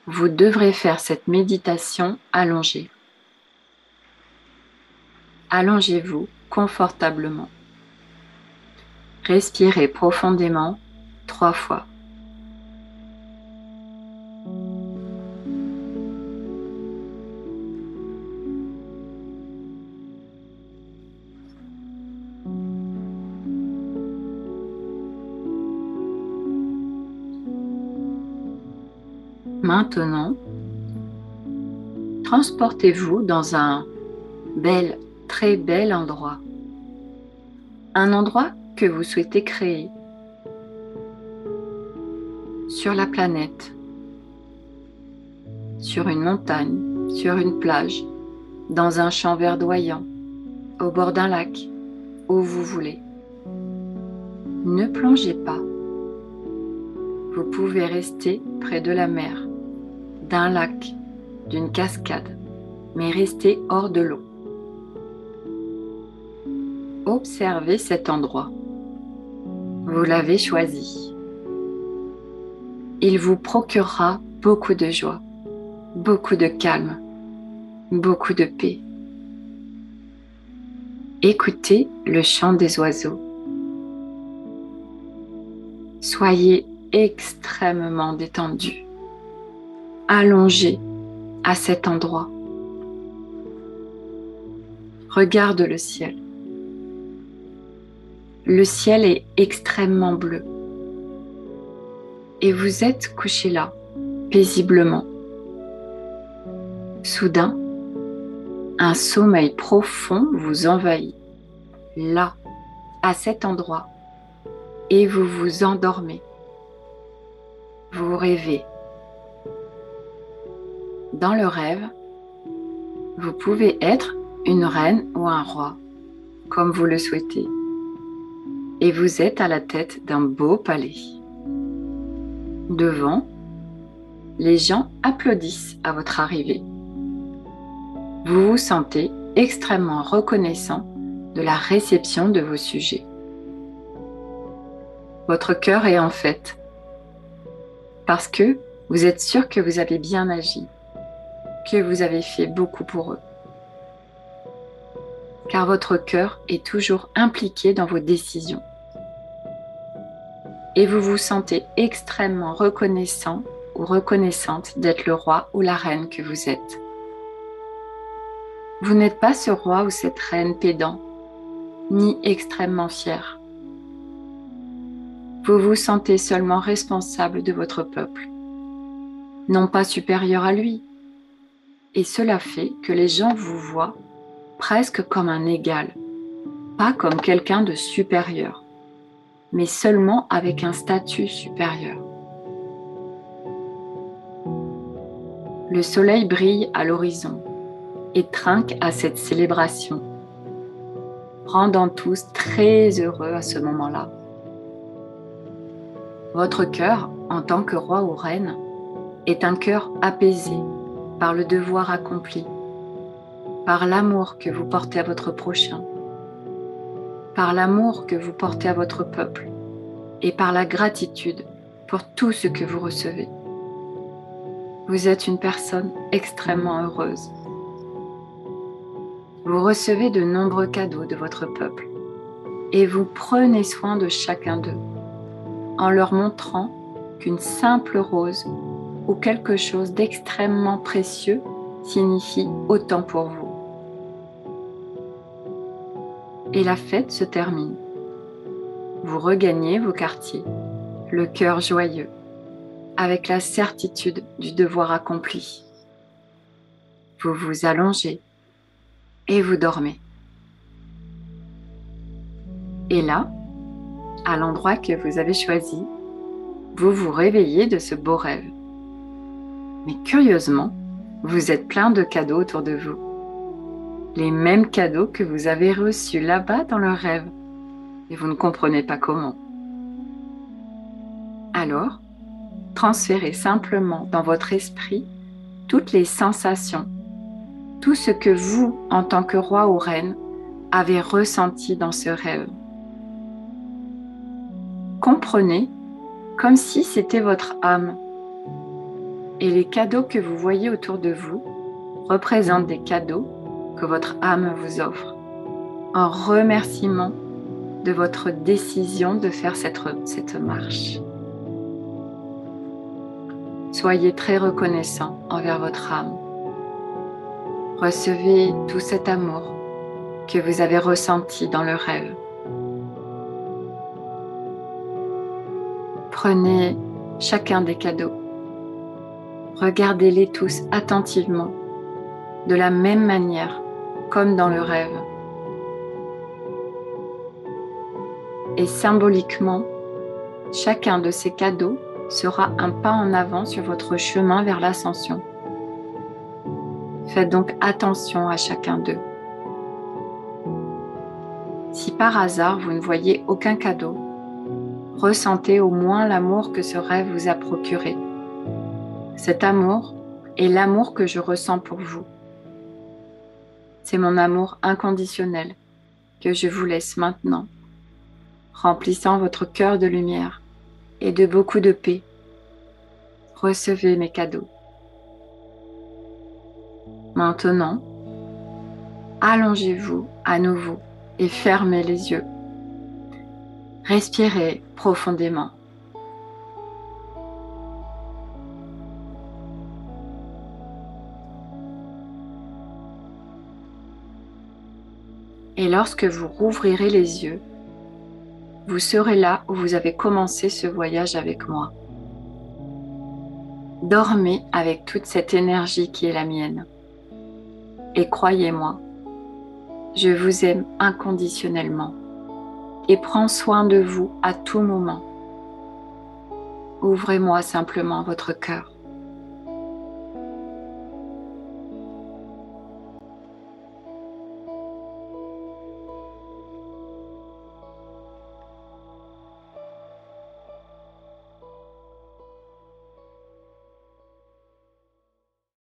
Vous devrez faire cette méditation allongée. Allongez-vous confortablement. Respirez profondément 3 fois. Maintenant, transportez-vous dans un très bel endroit. Un endroit que vous souhaitez créer sur la planète, sur une montagne, sur une plage, dans un champ verdoyant, au bord d'un lac, où vous voulez. Ne plongez pas. Vous pouvez rester près de la mer, d'un lac, d'une cascade, mais restez hors de l'eau. Observez cet endroit. Vous l'avez choisi. Il vous procurera beaucoup de joie, beaucoup de calme, beaucoup de paix. Écoutez le chant des oiseaux. Soyez extrêmement détendu, allongé à cet endroit. Regarde le ciel. Le ciel est extrêmement bleu. Et vous êtes couché là, paisiblement. Soudain, un sommeil profond vous envahit, là, à cet endroit, et vous vous endormez. Vous rêvez. Dans le rêve, vous pouvez être une reine ou un roi, comme vous le souhaitez, et vous êtes à la tête d'un beau palais. Devant, les gens applaudissent à votre arrivée. Vous vous sentez extrêmement reconnaissant de la réception de vos sujets. Votre cœur est en fête parce que vous êtes sûr que vous avez bien agi, que vous avez fait beaucoup pour eux. Car votre cœur est toujours impliqué dans vos décisions. Et vous vous sentez extrêmement reconnaissant ou reconnaissante d'être le roi ou la reine que vous êtes. Vous n'êtes pas ce roi ou cette reine pédant, ni extrêmement fier. Vous vous sentez seulement responsable de votre peuple, non pas supérieur à lui. Et cela fait que les gens vous voient presque comme un égal, pas comme quelqu'un de supérieur, mais seulement avec un statut supérieur. Le soleil brille à l'horizon et trinque à cette célébration, rendant tous très heureux à ce moment-là. Votre cœur, en tant que roi ou reine, est un cœur apaisé par le devoir accompli, par l'amour que vous portez à votre prochain, par l'amour que vous portez à votre peuple et par la gratitude pour tout ce que vous recevez. Vous êtes une personne extrêmement heureuse. Vous recevez de nombreux cadeaux de votre peuple et vous prenez soin de chacun d'eux en leur montrant qu'une simple rose ou quelque chose d'extrêmement précieux signifie autant pour vous. Et la fête se termine. Vous regagnez vos quartiers, le cœur joyeux, avec la certitude du devoir accompli. Vous vous allongez et vous dormez. Et là, à l'endroit que vous avez choisi, vous vous réveillez de ce beau rêve. Mais curieusement, vous êtes plein de cadeaux autour de vous. Les mêmes cadeaux que vous avez reçus là-bas dans le rêve. Et vous ne comprenez pas comment. Alors, transférez simplement dans votre esprit toutes les sensations, tout ce que vous, en tant que roi ou reine, avez ressenti dans ce rêve. Comprenez comme si c'était votre âme Et les cadeaux que vous voyez autour de vous représentent des cadeaux que votre âme vous offre en remerciement de votre décision de faire cette marche. Soyez très reconnaissant envers votre âme. Recevez tout cet amour que vous avez ressenti dans le rêve. Prenez chacun des cadeaux. Regardez-les tous attentivement, de la même manière, comme dans le rêve. Et symboliquement, chacun de ces cadeaux sera un pas en avant sur votre chemin vers l'ascension. Faites donc attention à chacun d'eux. Si par hasard vous ne voyez aucun cadeau, ressentez au moins l'amour que ce rêve vous a procuré. Cet amour est l'amour que je ressens pour vous. C'est mon amour inconditionnel que je vous laisse maintenant, remplissant votre cœur de lumière et de beaucoup de paix. Recevez mes cadeaux. Maintenant, allongez-vous à nouveau et fermez les yeux. Respirez profondément. Et lorsque vous rouvrirez les yeux, vous serez là où vous avez commencé ce voyage avec moi. Dormez avec toute cette énergie qui est la mienne. Et croyez-moi, je vous aime inconditionnellement et prends soin de vous à tout moment. Ouvrez-moi simplement votre cœur.